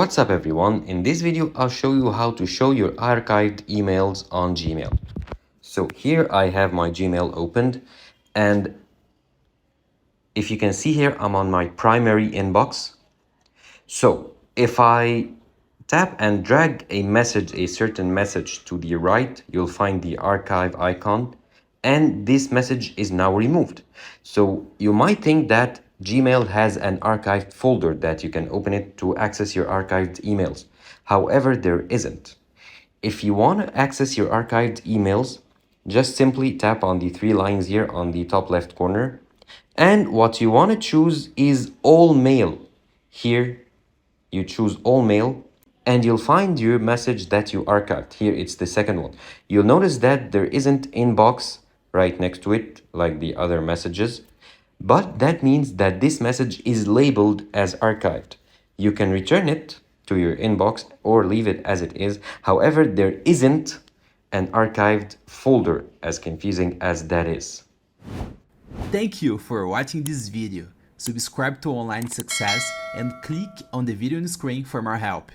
What's up everyone? In this video I'll show you how to show your archived emails on Gmail. So here I have my Gmail opened, and if you can see here I'm on my primary inbox. So if I tap and drag a certain message to the right, you'll find the archive icon, and this message is now removed. So you might think that Gmail has an archived folder that you can open it to access your archived emails. However, there isn't. If you want to access your archived emails, just simply tap on the three lines here on the top left corner. And what you want to choose is all mail. Here, you choose all mail, and you'll find your message that you archived. Here, it's the second one. You'll notice that there isn't inbox right next to it, like the other messages. But that means that this message is labeled as archived. You can return it to your inbox or leave it as it is. However, there isn't an archived folder, as confusing as that is. Thank you for watching this video. Subscribe to Online Success and click on the video on the screen for more help.